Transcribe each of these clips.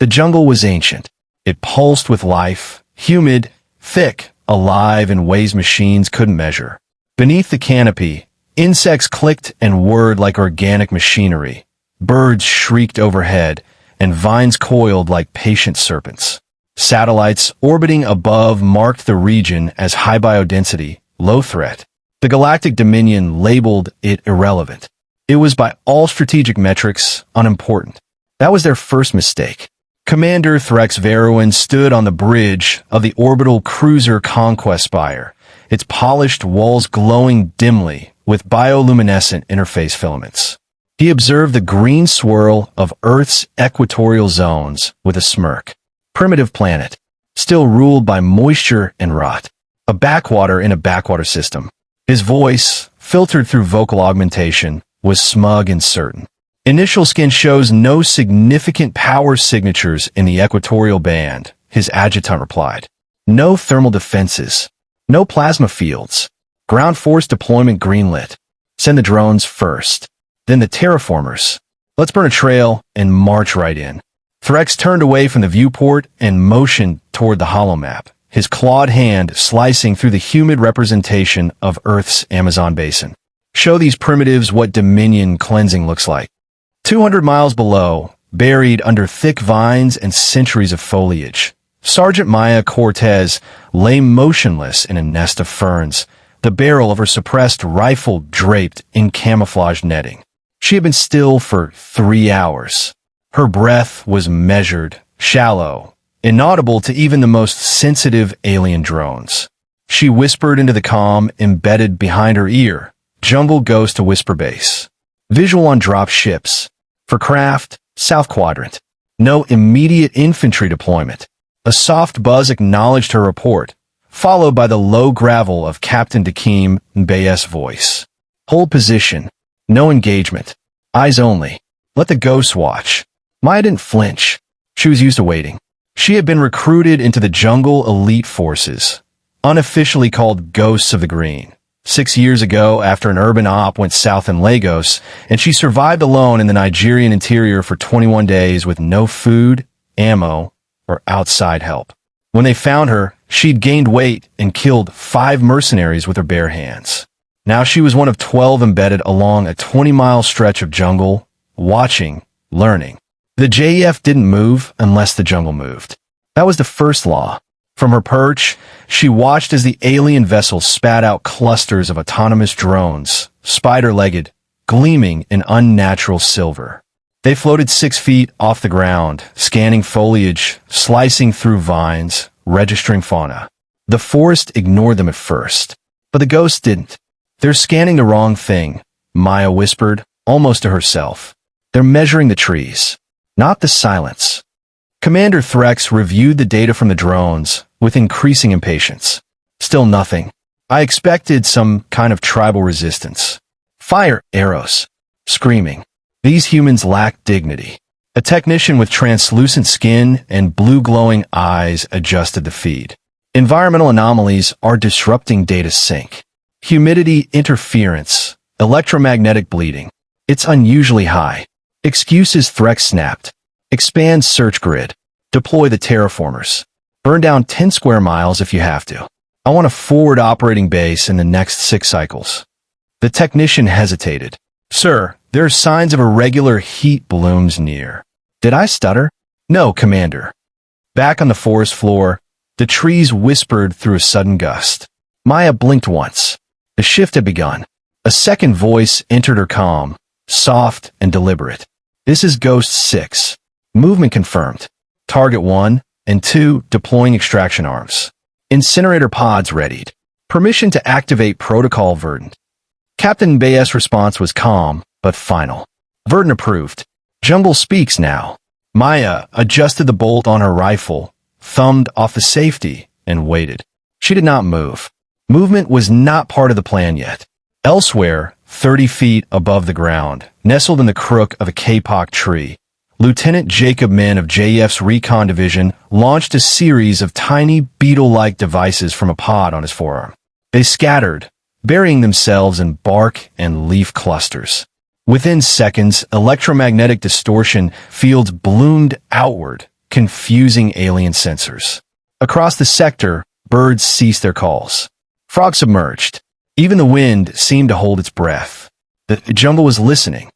The jungle was ancient. It pulsed with life, humid, thick, alive in ways machines couldn't measure. Beneath the canopy, insects clicked and whirred like organic machinery. Birds shrieked overhead, and vines coiled like patient serpents. Satellites orbiting above marked the region as high biodensity, low threat. The Galactic Dominion labeled it irrelevant. It was by all strategic metrics unimportant. That was their first mistake. Commander Threx Veruin stood on the bridge of the orbital cruiser Conquest Spire, its polished walls glowing dimly with bioluminescent interface filaments. He observed the green swirl of Earth's equatorial zones with a smirk. Primitive planet, still ruled by moisture and rot. A backwater in a backwater system. His voice, filtered through vocal augmentation, was smug and certain. Initial scan shows no significant power signatures in the equatorial band, his adjutant replied. No thermal defenses. No plasma fields. Ground force deployment greenlit. Send the drones first. Then the terraformers. Let's burn a trail and march right in. Threx turned away from the viewport and motioned toward the holomap, his clawed hand slicing through the humid representation of Earth's Amazon basin. Show these primitives what Dominion cleansing looks like. 200 miles below, buried under thick vines and centuries of foliage, Sergeant Maya Cortez lay motionless in a nest of ferns, the barrel of her suppressed rifle draped in camouflage netting. She had been still for 3 hours. Her breath was measured, shallow, inaudible to even the most sensitive alien drones. She whispered into the comm embedded behind her ear, Jungle goes to Whisper Base. Visual on drop ships. For craft, South Quadrant. No immediate infantry deployment. A soft buzz acknowledged her report, followed by the low gravel of Captain Dakeem Bayes' voice. Hold position. No engagement. Eyes only. Let the ghosts watch. Maya didn't flinch. She was used to waiting. She had been recruited into the jungle elite forces, unofficially called Ghosts of the Green, 6 years ago after an urban op went south in Lagos, and she survived alone in the Nigerian interior for 21 days with no food, ammo, or outside help. When they found her, she'd gained weight and killed 5 mercenaries with her bare hands. Now she was one of 12 embedded along a 20-mile stretch of jungle, watching, learning. The JEF didn't move unless the jungle moved. That was the first law. From her perch, she watched as the alien vessel spat out clusters of autonomous drones, spider-legged, gleaming in unnatural silver. They floated 6 feet off the ground, scanning foliage, slicing through vines, registering fauna. The forest ignored them at first, but the ghosts didn't. They're scanning the wrong thing, Maya whispered, almost to herself. They're measuring the trees, not the silence. Commander Threx reviewed the data from the drones with increasing impatience. Still nothing. I expected some kind of tribal resistance. Fire arrows. Screaming. These humans lack dignity. A technician with translucent skin and blue glowing eyes adjusted the feed. Environmental anomalies are disrupting data sync. Humidity interference. Electromagnetic bleeding. It's unusually high. Excuses Threx snapped. Expand search grid. Deploy the terraformers. Burn down 10 square miles if you have to. I want a forward operating base in the next 6 cycles. The technician hesitated. Sir, there are signs of irregular heat blooms near. Did I stutter? No, Commander. Back on the forest floor, the trees whispered through a sudden gust. Maya blinked once. The shift had begun. A second voice entered her comm, soft and deliberate. This is Ghost 6. Movement confirmed. Target 1 and 2 deploying extraction arms. Incinerator pods readied. Permission to activate protocol Verdant. Captain Bayes' response was calm, but final. Verdant approved. Jungle speaks now. Maya adjusted the bolt on her rifle, thumbed off the safety, and waited. She did not move. Movement was not part of the plan yet. Elsewhere, 30 feet above the ground, nestled in the crook of a kapok tree, Lieutenant Jacob Min of JEF's Recon Division launched a series of tiny beetle-like devices from a pod on his forearm. They scattered, burying themselves in bark and leaf clusters. Within seconds, electromagnetic distortion fields bloomed outward, confusing alien sensors. Across the sector, birds ceased their calls. Frogs submerged. Even the wind seemed to hold its breath. The jungle was listening.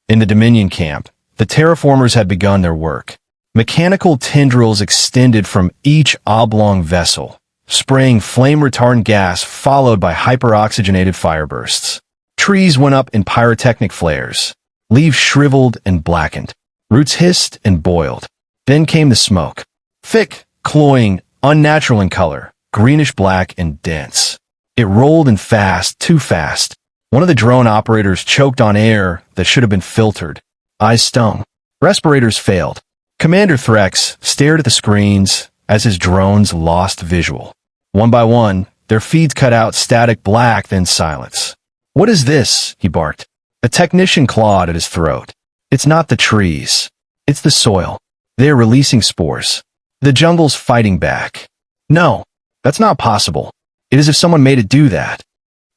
In the Dominion camp, the terraformers had begun their work. Mechanical tendrils extended from each oblong vessel, spraying flame-retardant gas followed by hyperoxygenated firebursts. Trees went up in pyrotechnic flares. Leaves shriveled and blackened. Roots hissed and boiled. Then came the smoke. Thick, cloying, unnatural in color, greenish-black and dense. It rolled in fast, too fast. One of the drone operators choked on air that should have been filtered. Eyes stung. Respirators failed. Commander Threx stared at the screens as his drones lost visual. One by one, their feeds cut out static black, then silence. "What is this?" he barked. A technician clawed at his throat. "It's not the trees. It's the soil. They are releasing spores. The jungle's fighting back." "No, that's not possible. It is if someone made it do that."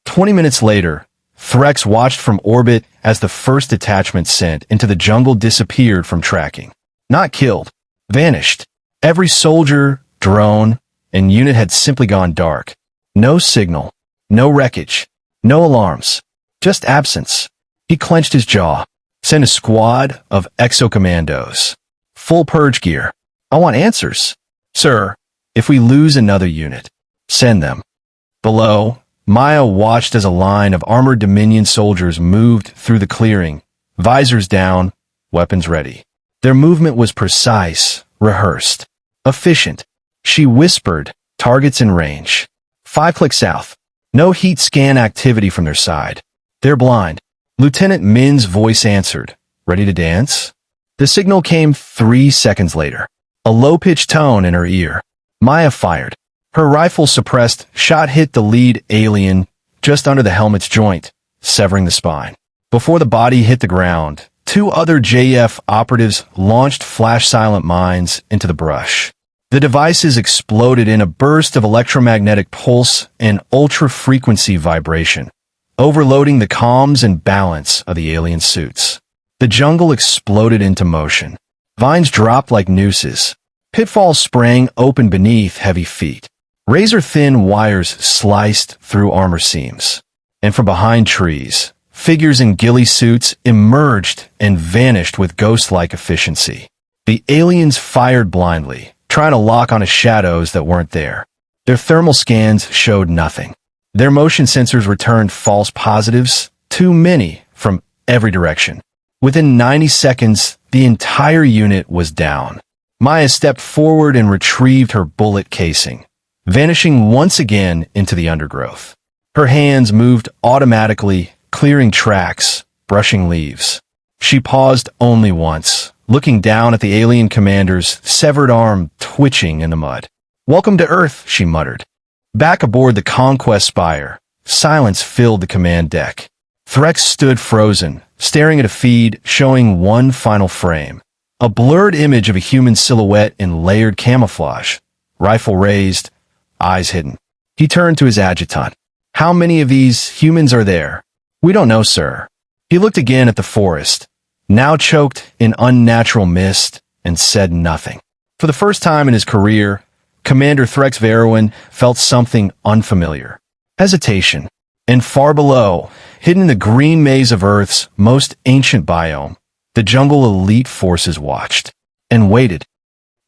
20 minutes later, Threx watched from orbit as the first detachment sent into the jungle disappeared from tracking. Not killed. Vanished. Every soldier, drone, and unit had simply gone dark. No signal. No wreckage. No alarms. Just absence. He clenched his jaw. "Send a squad of exocommandos. Full purge gear. I want answers." "Sir, if we lose another unit, send them." Below, Maya watched as a line of armored Dominion soldiers moved through the clearing, visors down, weapons ready. Their movement was precise, rehearsed, efficient. She whispered, "Targets in range. 5 clicks south." No heat scan activity from their side. "They're blind." Lieutenant Min's voice answered, "Ready to dance?" The signal came 3 seconds later. A low-pitched tone in her ear. Maya fired. Her rifle-suppressed shot hit the lead alien just under the helmet's joint, severing the spine. Before the body hit the ground, 2 other JF operatives launched flash-silent mines into the brush. The devices exploded in a burst of electromagnetic pulse and ultra-frequency vibration, overloading the comms and balance of the alien suits. The jungle exploded into motion. Vines dropped like nooses. Pitfalls sprang open beneath heavy feet. Razor-thin wires sliced through armor seams. And from behind trees, figures in ghillie suits emerged and vanished with ghost-like efficiency. The aliens fired blindly, trying to lock onto shadows that weren't there. Their thermal scans showed nothing. Their motion sensors returned false positives, too many, from every direction. Within 90 seconds, the entire unit was down. Maya stepped forward and retrieved her bullet casing, vanishing once again into the undergrowth. Her hands moved automatically, clearing tracks, brushing leaves. She paused only once, looking down at the alien commander's severed arm twitching in the mud. "Welcome to Earth," she muttered. Back aboard the Conquest Spire, silence filled the command deck. Threx stood frozen, staring at a feed showing one final frame. A blurred image of a human silhouette in layered camouflage, rifle raised, eyes hidden. He turned to his adjutant. "How many of these humans are there?" "We don't know, sir." He looked again at the forest, now choked in unnatural mist, and said nothing. For the first time in his career, Commander Threx Veruin felt something unfamiliar. Hesitation. And far below, hidden in the green maze of Earth's most ancient biome, the jungle elite forces watched and waited.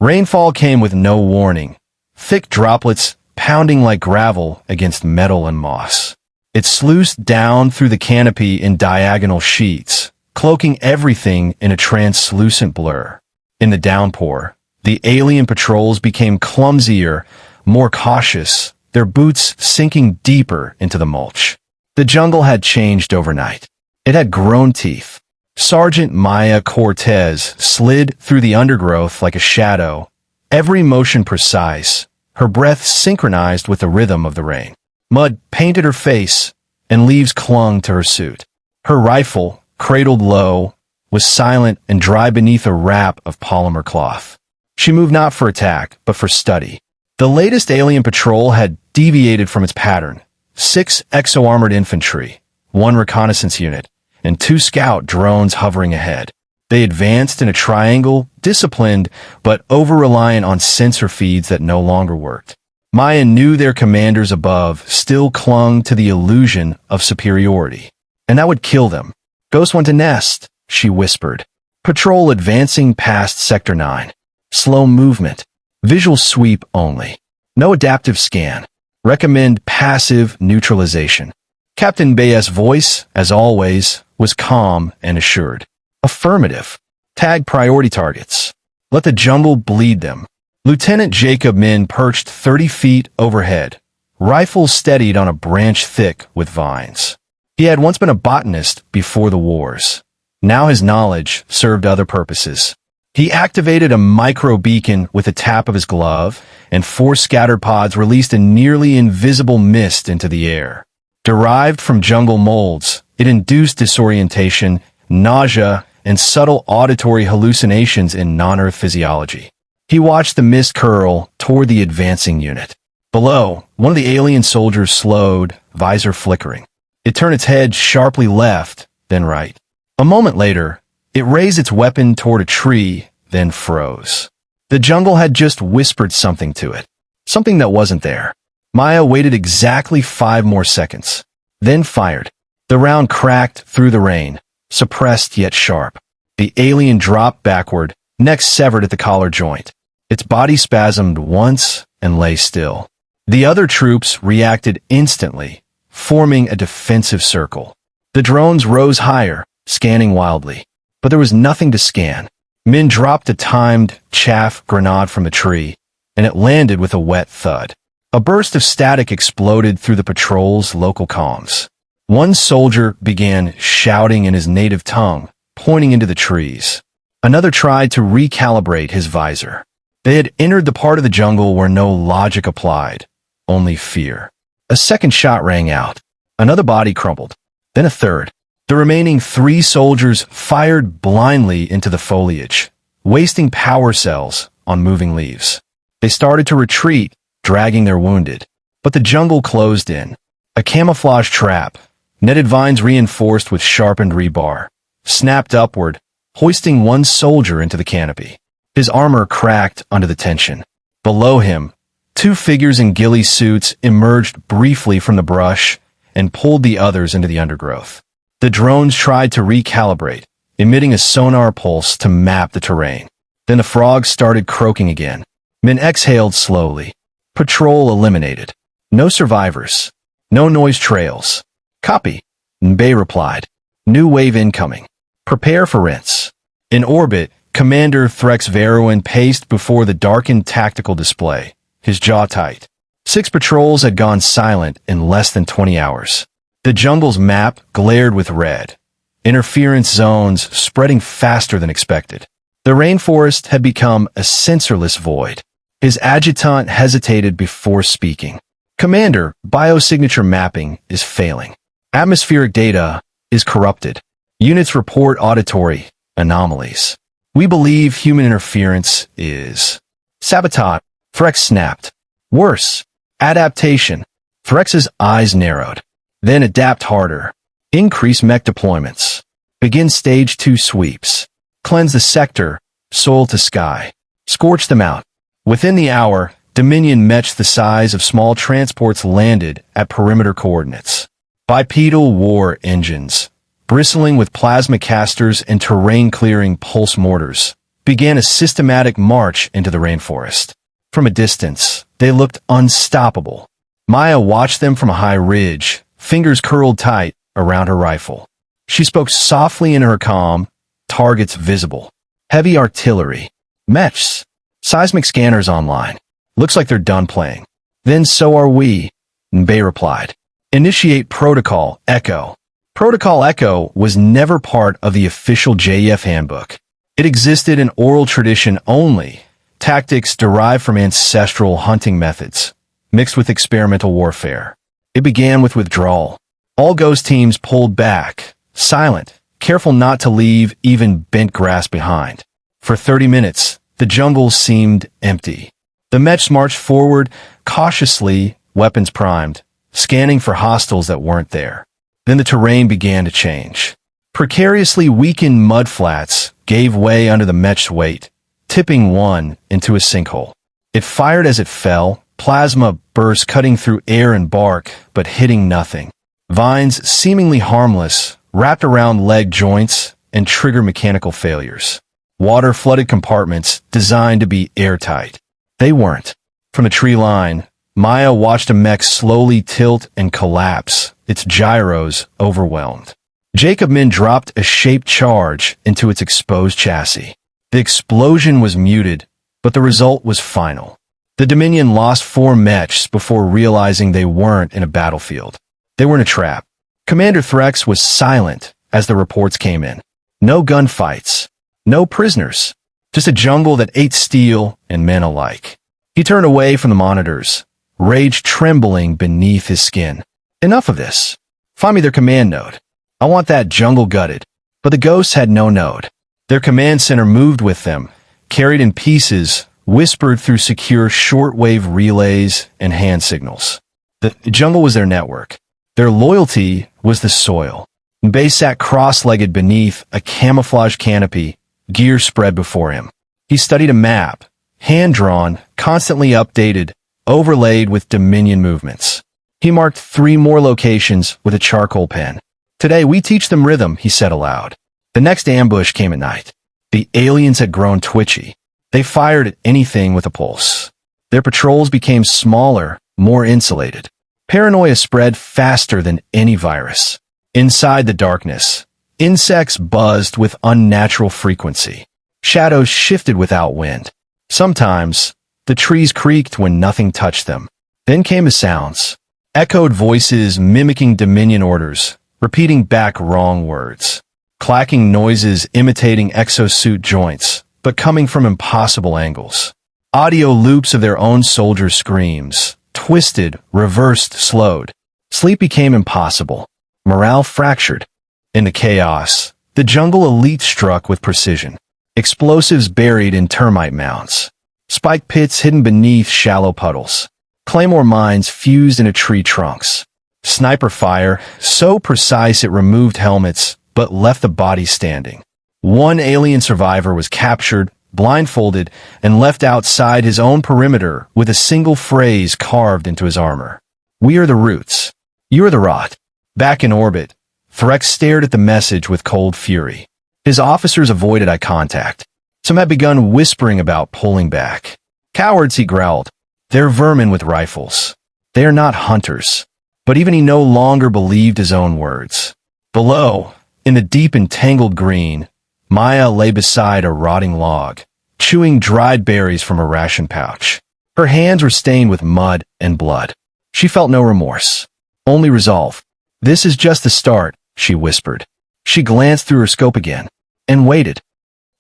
Rainfall came with no warning, thick droplets pounding like gravel against metal and moss. It sluiced down through the canopy in diagonal sheets, cloaking everything in a translucent blur. In the downpour, the alien patrols became clumsier, more cautious, their boots sinking deeper into the mulch. The jungle had changed overnight. It had grown teeth. Sergeant Maya Cortez slid through the undergrowth like a shadow, every motion precise, her breath synchronized with the rhythm of the rain. Mud painted her face, and leaves clung to her suit. Her rifle, cradled low, was silent and dry beneath a wrap of polymer cloth. She moved not for attack, but for study. The latest alien patrol had deviated from its pattern. 6 exo-armored infantry, 1 reconnaissance unit, and 2 scout drones hovering ahead. They advanced in a triangle, disciplined, but over-reliant on sensor feeds that no longer worked. Maya knew their commanders above still clung to the illusion of superiority, and that would kill them. "Ghost went to nest," she whispered. "Patrol advancing past Sector 9. Slow movement. Visual sweep only. No adaptive scan. Recommend passive neutralization." Captain Bayes' voice, as always, was calm and assured. "Affirmative. Tag priority targets. Let the jungle bleed them." Lieutenant Jacob Min perched 30 feet overhead, rifle steadied on a branch thick with vines. He had once been a botanist before the wars. Now his knowledge served other purposes. He activated a micro-beacon with a tap of his glove, and 4 scatter pods released a nearly invisible mist into the air. Derived from jungle molds, it induced disorientation, nausea, and subtle auditory hallucinations in non-Earth physiology. He watched the mist curl toward the advancing unit. Below, one of the alien soldiers slowed, visor flickering. It turned its head sharply left, then right. A moment later, it raised its weapon toward a tree, then froze. The jungle had just whispered something to it. Something that wasn't there. Maya waited exactly 5 more seconds, then fired. The round cracked through the rain, suppressed yet sharp. The alien dropped backward, neck severed at the collar joint. Its body spasmed once and lay still. The other troops reacted instantly, forming a defensive circle. The drones rose higher, scanning wildly. But there was nothing to scan. Min dropped a timed chaff grenade from the tree, and it landed with a wet thud. A burst of static exploded through the patrol's local comms. One soldier began shouting in his native tongue, pointing into the trees. Another tried to recalibrate his visor. They had entered the part of the jungle where no logic applied, only fear. A second shot rang out. Another body crumpled. Then a third. The remaining 3 soldiers fired blindly into the foliage, wasting power cells on moving leaves. They started to retreat, dragging their wounded. But the jungle closed in. A camouflage trap, netted vines reinforced with sharpened rebar, snapped upward, hoisting one soldier into the canopy. His armor cracked under the tension. Below him, 2 figures in ghillie suits emerged briefly from the brush and pulled the others into the undergrowth. The drones tried to recalibrate, emitting a sonar pulse to map the terrain. Then the frogs started croaking again. Min exhaled slowly. Patrol eliminated. No survivors. No noise trails. Copy. Bay replied. New wave incoming. Prepare for rinse. In orbit, Commander Threx Veruin paced before the darkened tactical display, his jaw tight. 6 patrols had gone silent in less than 20 hours. The jungle's map glared with red, interference zones spreading faster than expected. The rainforest had become a sensorless void. His adjutant hesitated before speaking. "Commander, biosignature mapping is failing. Atmospheric data is corrupted. Units report auditory anomalies. We believe human interference is sabotage." Threx snapped. "Worse. Adaptation." Threx's eyes narrowed. "Then adapt harder. Increase mech deployments. Begin stage 2 sweeps. Cleanse the sector, soil to sky. Scorch them out." Within the hour, Dominion mechs the size of small transports landed at perimeter coordinates. Bipedal war engines, bristling with plasma casters and terrain-clearing pulse mortars, began a systematic march into the rainforest. From a distance, they looked unstoppable. Maya watched them from a high ridge, fingers curled tight around her rifle. She spoke softly in her comm, targets visible. Heavy artillery. Mechs. Seismic scanners online. Looks like they're done playing. "Then so are we," Bay replied. "Initiate Protocol Echo." Protocol Echo was never part of the official JEF handbook. It existed in oral tradition only, tactics derived from ancestral hunting methods, mixed with experimental warfare. It began with withdrawal. All ghost teams pulled back, silent, careful not to leave even bent grass behind. For 30 minutes, the jungle seemed empty. The mechs marched forward, cautiously, weapons primed, scanning for hostiles that weren't there. Then the terrain began to change. Precariously weakened mudflats gave way under the mech's weight, tipping one into a sinkhole. It fired as it fell, plasma bursts cutting through air and bark, but hitting nothing. Vines, seemingly harmless, wrapped around leg joints and trigger mechanical failures. Water-flooded compartments designed to be airtight. They weren't. From the tree line, Maya watched a mech slowly tilt and collapse, its gyros overwhelmed. Jacob Min dropped a shaped charge into its exposed chassis. The explosion was muted, but the result was final. The Dominion lost 4 mechs before realizing they weren't in a battlefield. They were in a trap. Commander Threx was silent as the reports came in. No gunfights. No prisoners. Just a jungle that ate steel and men alike. He turned away from the monitors, rage trembling beneath his skin. Enough of this. Find me their command node. I want that jungle gutted. But the ghosts had no node. Their command center moved with them, carried in pieces, whispered through secure shortwave relays and hand signals. The jungle was their network. Their loyalty was the soil. Bay sat cross-legged beneath a camouflage canopy, gear spread before him. He studied a map, hand-drawn, constantly updated, overlaid with Dominion movements. He marked 3 more locations with a charcoal pen. Today we teach them rhythm, he said aloud. The next ambush came at night. The aliens had grown twitchy. They fired at anything with a pulse. Their patrols became smaller, more insulated. Paranoia spread faster than any virus. Inside the darkness, insects buzzed with unnatural frequency. Shadows shifted without wind. Sometimes, the trees creaked when nothing touched them. Then came the sounds. Echoed voices mimicking Dominion orders, repeating back wrong words. Clacking noises imitating exosuit joints, but coming from impossible angles. Audio loops of their own soldiers' screams, twisted, reversed, slowed. Sleep became impossible. Morale fractured. In the chaos, the jungle elite struck with precision. Explosives buried in termite mounds. Spike pits hidden beneath shallow puddles. Claymore mines fused into tree trunks. Sniper fire, so precise it removed helmets, but left the body standing. One alien survivor was captured, blindfolded, and left outside his own perimeter with a single phrase carved into his armor. We are the roots. You are the rot. Back in orbit, Threx stared at the message with cold fury. His officers avoided eye contact. Some had begun whispering about pulling back. Cowards, he growled. They're vermin with rifles. They are not hunters. But even he no longer believed his own words. Below, in the deep entangled green, Maya lay beside a rotting log, chewing dried berries from a ration pouch. Her hands were stained with mud and blood. She felt no remorse, only resolve. This is just the start, she whispered. She glanced through her scope again, and waited.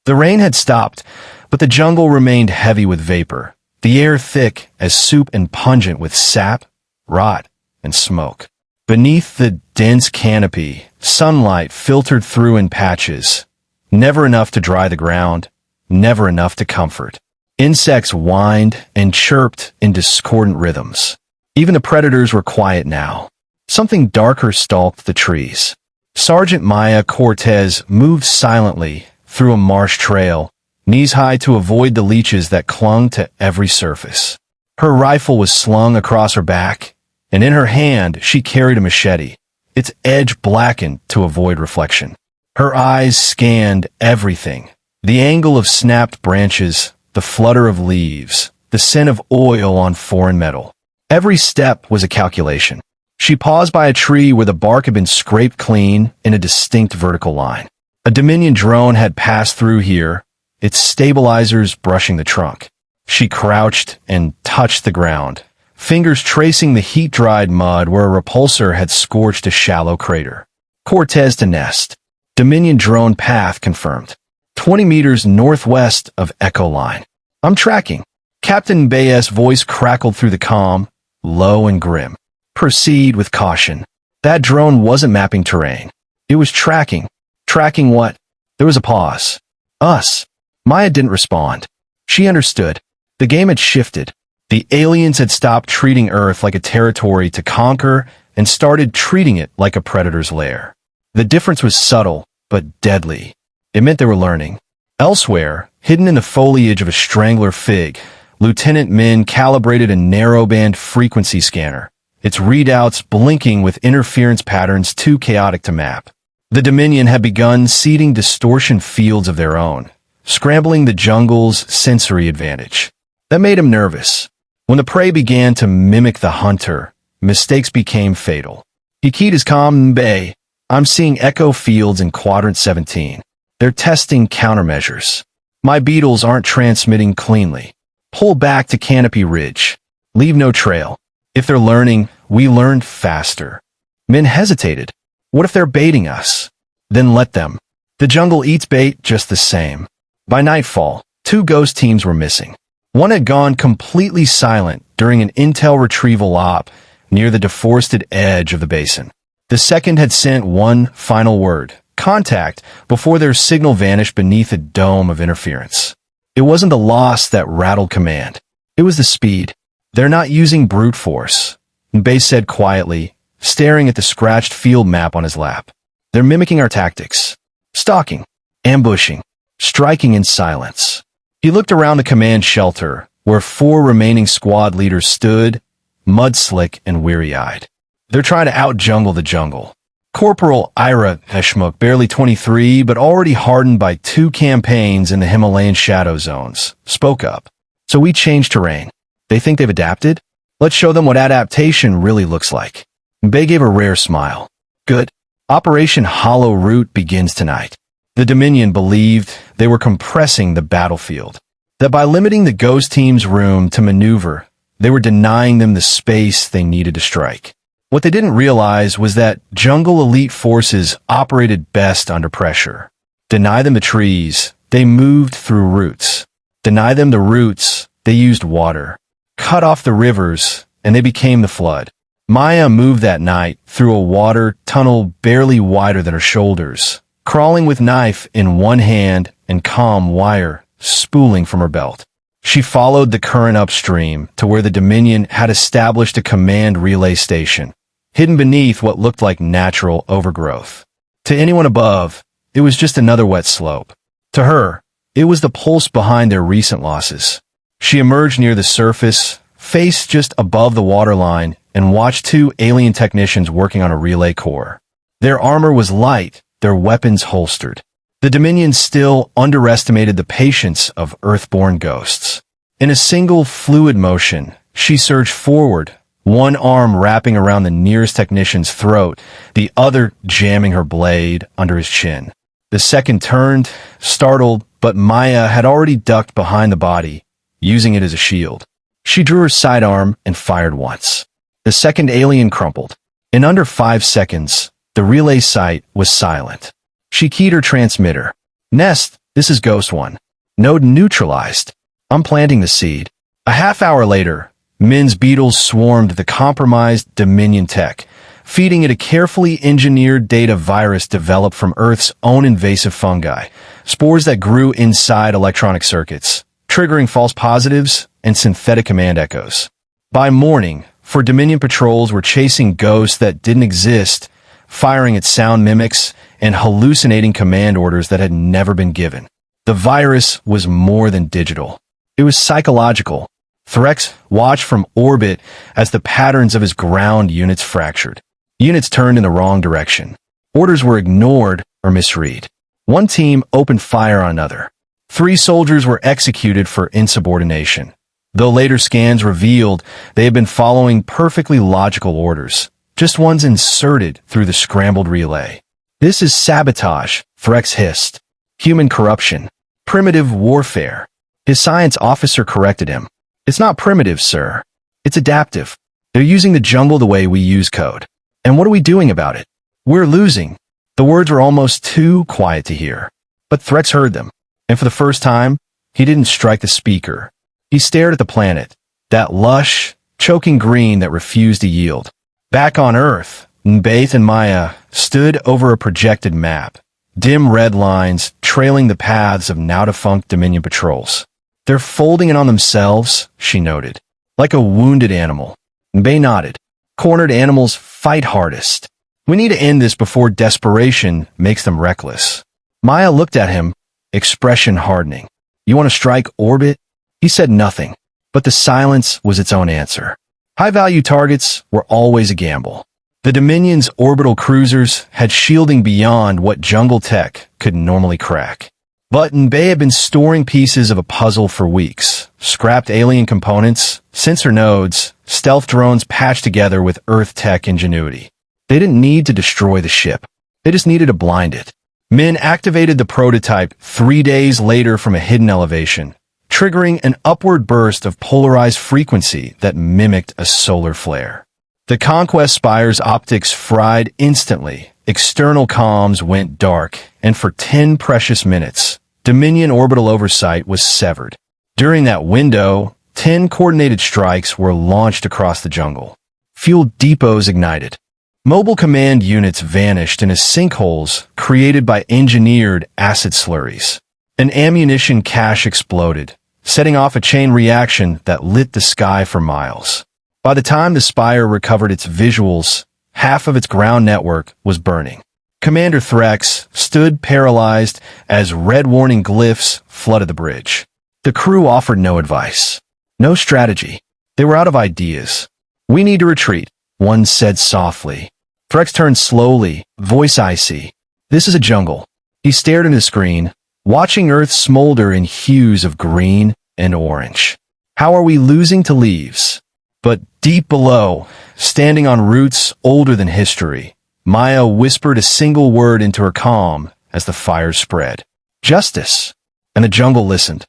The rain had stopped, but the jungle remained heavy with vapor, the air thick as soup and pungent with sap, rot, and smoke. Beneath the dense canopy, sunlight filtered through in patches, never enough to dry the ground, never enough to comfort. Insects whined and chirped in discordant rhythms. Even the predators were quiet now. Something darker stalked the trees. Sergeant Maya Cortez moved silently through a marsh trail, knees-high to avoid the leeches that clung to every surface. Her rifle was slung across her back, and in her hand she carried a machete, its edge blackened to avoid reflection. Her eyes scanned everything, the angle of snapped branches, the flutter of leaves, the scent of oil on foreign metal. Every step was a calculation. She paused by a tree where the bark had been scraped clean in a distinct vertical line. A Dominion drone had passed through here, its stabilizers brushing the trunk. She crouched and touched the ground, fingers tracing the heat-dried mud where a repulsor had scorched a shallow crater. Cortez to nest. Dominion drone path confirmed. 20 meters northwest of Echo Line. I'm tracking. Captain Bayes' voice crackled through the comm, low and grim. Proceed with caution. That drone wasn't mapping terrain. It was tracking. Tracking what? There was a pause. Us. Maya didn't respond. She understood. The game had shifted. The aliens had stopped treating Earth like a territory to conquer and started treating it like a predator's lair. The difference was subtle, but deadly. It meant they were learning. Elsewhere, hidden in the foliage of a strangler fig, Lieutenant Min calibrated a narrowband frequency scanner, its readouts blinking with interference patterns too chaotic to map. The Dominion had begun seeding distortion fields of their own, scrambling the jungle's sensory advantage. That made him nervous. When the prey began to mimic the hunter, mistakes became fatal. He keyed his comm bay. I'm seeing echo fields in Quadrant 17. They're testing countermeasures. My beetles aren't transmitting cleanly. Pull back to Canopy Ridge. Leave no trail. If they're learning, we learn faster. Min hesitated. What if they're baiting us? Then let them. The jungle eats bait just the same. By nightfall, 2 ghost teams were missing. One had gone completely silent during an intel retrieval op near the deforested edge of the basin. The second had sent one final word, contact, before their signal vanished beneath a dome of interference. It wasn't the loss that rattled command. It was the speed. They're not using brute force, Bay said quietly, staring at the scratched field map on his lap. They're mimicking our tactics. Stalking, ambushing, striking in silence. He looked around the command shelter, where 4 remaining squad leaders stood, mud-slick and weary-eyed. They're trying to out-jungle the jungle. Corporal Ira Heshmuk, barely 23, but already hardened by 2 campaigns in the Himalayan shadow zones, spoke up. So we changed terrain. They think they've adapted? Let's show them what adaptation really looks like. Bay gave a rare smile. Good. Operation Hollow Root begins tonight. The Dominion believed they were compressing the battlefield. That by limiting the ghost team's room to maneuver, they were denying them the space they needed to strike. What they didn't realize was that jungle elite forces operated best under pressure. Deny them the trees, they moved through roots. Deny them the roots, they used water. Cut off the rivers, and they became the flood. Maya moved that night through a water tunnel barely wider than her shoulders, crawling with knife in one hand and comm wire spooling from her belt. She followed the current upstream to where the Dominion had established a command relay station, hidden beneath what looked like natural overgrowth. To anyone above, it was just another wet slope. To her, it was the pulse behind their recent losses. She emerged near the surface, face just above the waterline, and watched 2 alien technicians working on a relay core. Their armor was light, their weapons holstered. The Dominion still underestimated the patience of Earthborn ghosts. In a single fluid motion, she surged forward, one arm wrapping around the nearest technician's throat, the other jamming her blade under his chin. The second turned, startled, but Maya had already ducked behind the body, using it as a shield. She drew her sidearm and fired once. The second alien crumpled. In under 5 seconds, the relay site was silent. She keyed her transmitter. Nest, this is Ghost 1. Node neutralized. I'm planting the seed. A half hour later, Min's beetles swarmed the compromised Dominion tech, feeding it a carefully engineered data virus developed from Earth's own invasive fungi, spores that grew inside electronic circuits, triggering false positives and synthetic command echoes. By morning, for Dominion patrols were chasing ghosts that didn't exist, firing at sound mimics, and hallucinating command orders that had never been given. The virus was more than digital. It was psychological. Threx watched from orbit as the patterns of his ground units fractured. Units turned in the wrong direction. Orders were ignored or misread. One team opened fire on another. 3 soldiers were executed for insubordination, though later scans revealed they had been following perfectly logical orders, just ones inserted through the scrambled relay. This is sabotage, Threx hissed. Human corruption. Primitive warfare. His science officer corrected him. It's not primitive, sir. It's adaptive. They're using the jungle the way we use code. And what are we doing about it? We're losing. The words were almost too quiet to hear. But Threx heard them. And for the first time, he didn't strike the speaker. He stared at the planet, that lush, choking green that refused to yield. Back on Earth, Nbaith and Maya stood over a projected map, dim red lines trailing the paths of now-defunct Dominion patrols. They're folding in on themselves, she noted, like a wounded animal. Nbay nodded. Cornered animals fight hardest. We need to end this before desperation makes them reckless. Maya looked at him, expression hardening. You want to strike orbit? He said nothing, but the silence was its own answer. High-value targets were always a gamble. The Dominion's orbital cruisers had shielding beyond what jungle tech could normally crack. But Bay had been storing pieces of a puzzle for weeks. Scrapped alien components, sensor nodes, stealth drones patched together with Earth tech ingenuity. They didn't need to destroy the ship. They just needed to blind it. Men activated the prototype 3 days later from a hidden elevation, triggering an upward burst of polarized frequency that mimicked a solar flare. The Conquest Spire's optics fried instantly. External comms went dark, and for 10 precious minutes, Dominion orbital oversight was severed. During that window, 10 coordinated strikes were launched across the jungle. Fuel depots ignited. Mobile command units vanished into sinkholes created by engineered acid slurries. An ammunition cache exploded, setting off a chain reaction that lit the sky for miles. By the time the Spire recovered its visuals, half of its ground network was burning. Commander Threx stood paralyzed as red warning glyphs flooded the bridge. The crew offered no advice, no strategy. They were out of ideas. We need to retreat, one said softly. Threx turned slowly, voice icy. This is a jungle. He stared into the screen, watching Earth smolder in hues of green and orange. How are we losing to leaves? But deep below, standing on roots older than history, Maya whispered a single word into her calm as the fire spread. Justice. And the jungle listened.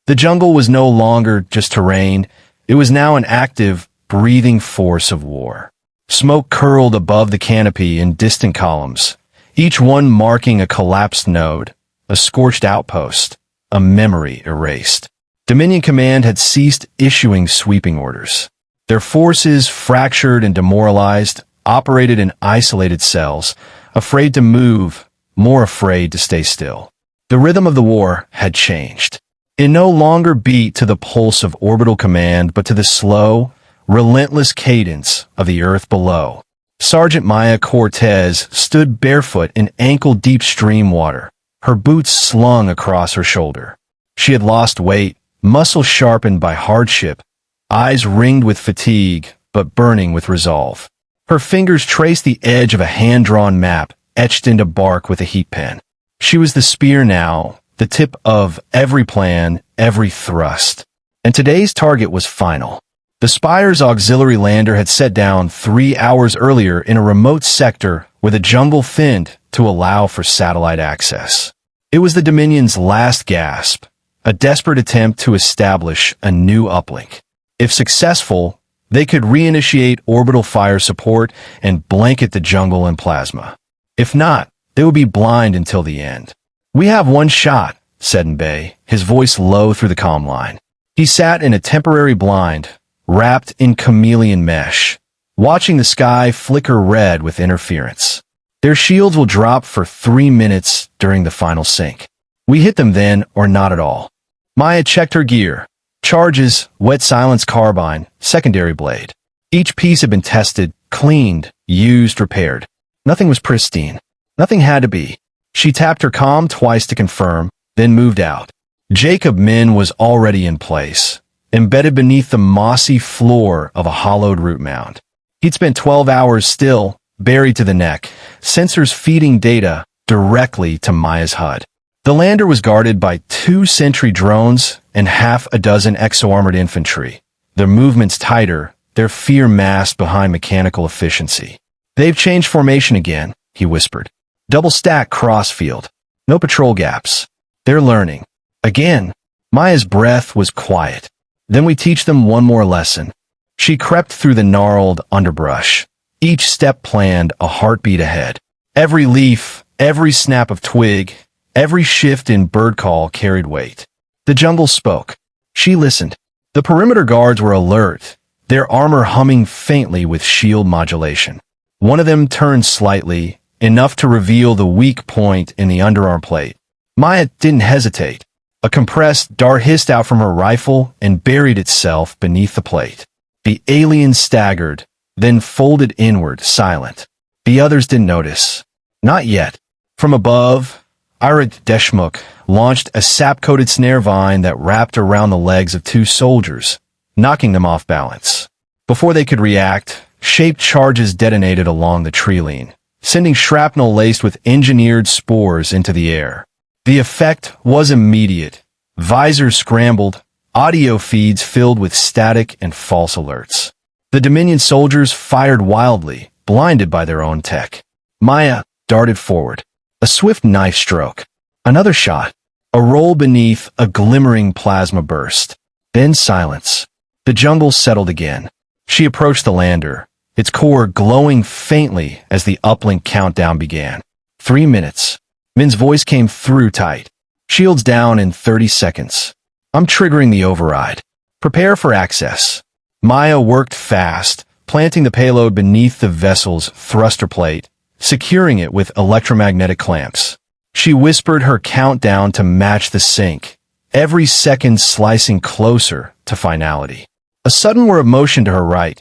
The jungle was no longer just terrain. It was now an active, breathing force of war. Smoke curled above the canopy in distant columns, each one marking a collapsed node, a scorched outpost, a memory erased. Dominion Command had ceased issuing sweeping orders. Their forces, fractured and demoralized, operated in isolated cells, afraid to move, more afraid to stay still. The rhythm of the war had changed. It no longer beat to the pulse of orbital command, but to the slow, relentless cadence of the earth below. Sergeant Maya Cortez stood barefoot in ankle-deep stream water, her boots slung across her shoulder. She had lost weight, muscles sharpened by hardship, eyes ringed with fatigue, but burning with resolve. Her fingers traced the edge of a hand-drawn map, etched into bark with a heat pen. She was the spear now, the tip of every plan, every thrust. And today's target was final. The Spire's auxiliary lander had set down 3 hours earlier in a remote sector where the jungle thinned to allow for satellite access. It was the Dominion's last gasp, a desperate attempt to establish a new uplink. If successful, they could reinitiate orbital fire support and blanket the jungle in plasma. If not, they would be blind until the end. We have one shot, said Mbay, his voice low through the comm line. He sat in a temporary blind, wrapped in chameleon mesh, watching the sky flicker red with interference. Their shields will drop for 3 minutes during the final sync. We hit them then or not at all. Maya checked her gear. Charges, wet silence carbine, secondary blade. Each piece had been tested, cleaned, used, repaired. Nothing was pristine. Nothing had to be. She tapped her comm twice to confirm, then moved out. Jacob Min was already in place, embedded beneath the mossy floor of a hollowed root mound. He'd spent 12 hours still, buried to the neck, sensors feeding data directly to Maya's HUD. The lander was guarded by 2 sentry drones and half a dozen exo-armored infantry, their movements tighter, their fear masked behind mechanical efficiency. They've changed formation again, he whispered. Double-stack crossfield. No patrol gaps. They're learning. Again. Maya's breath was quiet. Then we teach them one more lesson. She crept through the gnarled underbrush, each step planned a heartbeat ahead. Every leaf, every snap of twig, every shift in bird call carried weight. The jungle spoke. She listened. The perimeter guards were alert, their armor humming faintly with shield modulation. One of them turned slightly, enough to reveal the weak point in the underarm plate. Maya didn't hesitate. A compressed dart hissed out from her rifle and buried itself beneath the plate. The alien staggered, then folded inward, silent. The others didn't notice. Not yet. From above, Ira Deshmukh launched a sap-coated snare vine that wrapped around the legs of two soldiers, knocking them off balance. Before they could react, shaped charges detonated along the tree line, sending shrapnel laced with engineered spores into the air. The effect was immediate. Visors scrambled, audio feeds filled with static and false alerts. The Dominion soldiers fired wildly, blinded by their own tech. Maya darted forward. A swift knife stroke. Another shot. A roll beneath a glimmering plasma burst. Then silence. The jungle settled again. She approached the lander, its core glowing faintly as the uplink countdown began. 3 minutes. Min's voice came through tight. Shields down in 30 seconds. I'm triggering the override. Prepare for access. Maya worked fast, planting the payload beneath the vessel's thruster plate, securing it with electromagnetic clamps. She whispered her countdown to match the sync, every second slicing closer to finality. A sudden whir of motion to her right.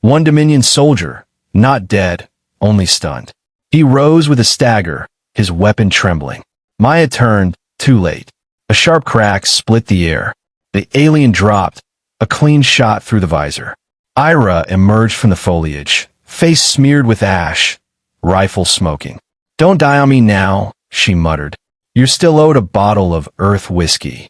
One Dominion soldier, not dead, only stunned. He rose with a stagger, his weapon trembling. Maya turned, too late. A sharp crack split the air. The alien dropped, a clean shot through the visor. Ira emerged from the foliage, face smeared with ash, rifle smoking. Don't die on me now, she muttered. You're still owed a bottle of Earth whiskey.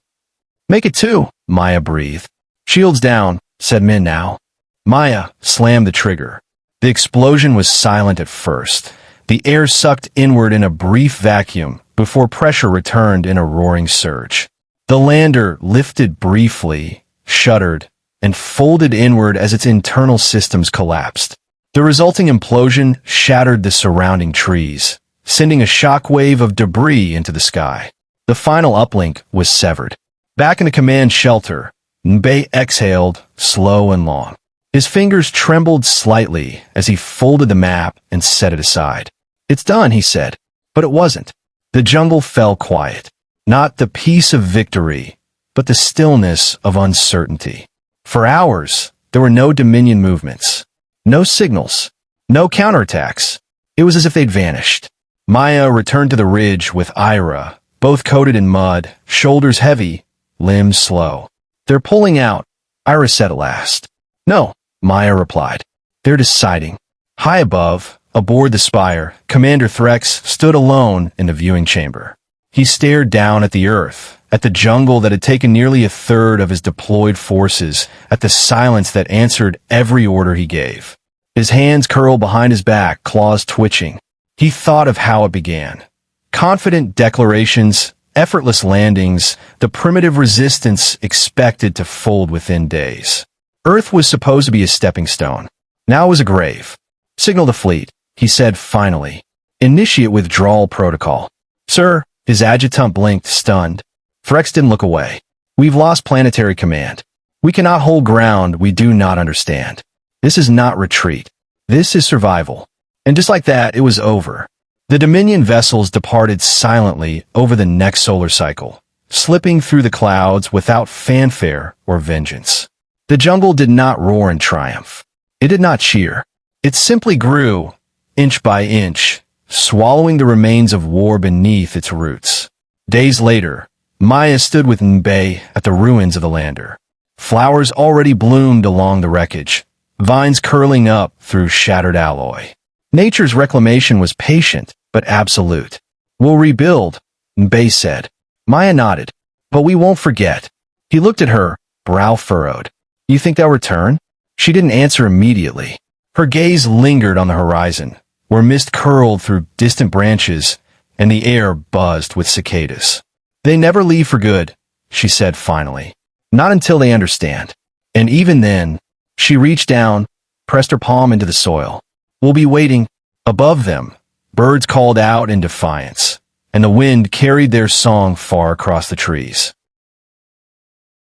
Make it 2, Maya breathed. Shields down, said Min now. Maya slammed the trigger. The explosion was silent at first. The air sucked inward in a brief vacuum before pressure returned in a roaring surge. The lander lifted briefly, shuddered, and folded inward as its internal systems collapsed. The resulting implosion shattered the surrounding trees, sending a shockwave of debris into the sky. The final uplink was severed. Back in the command shelter, Nbe exhaled, slow and long. His fingers trembled slightly as he folded the map and set it aside. It's done, he said. But it wasn't. The jungle fell quiet. Not the peace of victory, but the stillness of uncertainty. For hours, there were no Dominion movements. No signals. No counterattacks. It was as if they'd vanished. Maya returned to the ridge with Ira, both coated in mud, shoulders heavy, limbs slow. They're pulling out, Ira said at last. No, Maya replied. They're deciding. High above, aboard the spire, Commander Threx stood alone in the viewing chamber. He stared down at the earth, at the jungle that had taken nearly a third of his deployed forces, at the silence that answered every order he gave. His hands curled behind his back, claws twitching. He thought of how it began. Confident declarations, effortless landings, the primitive resistance expected to fold within days. Earth was supposed to be a stepping stone. Now it was a grave. Signal the fleet, he said finally. Initiate withdrawal protocol. Sir, his adjutant blinked, stunned. Threx didn't look away. We've lost planetary command. We cannot hold ground we do not understand. This is not retreat. This is survival. And just like that, it was over. The Dominion vessels departed silently over the next solar cycle, slipping through the clouds without fanfare or vengeance. The jungle did not roar in triumph. It did not cheer. It simply grew, inch by inch, swallowing the remains of war beneath its roots. Days later, Maya stood with Nbe at the ruins of the lander. Flowers already bloomed along the wreckage, vines curling up through shattered alloy. Nature's reclamation was patient, but absolute. We'll rebuild, Nbe said. Maya nodded. But we won't forget. He looked at her, brow furrowed. You think they'll return? She didn't answer immediately. Her gaze lingered on the horizon, where mist curled through distant branches and the air buzzed with cicadas. They never leave for good, she said finally. Not until they understand. And even then, she reached down, pressed her palm into the soil. We'll be waiting. Above them, birds called out in defiance, and the wind carried their song far across the trees.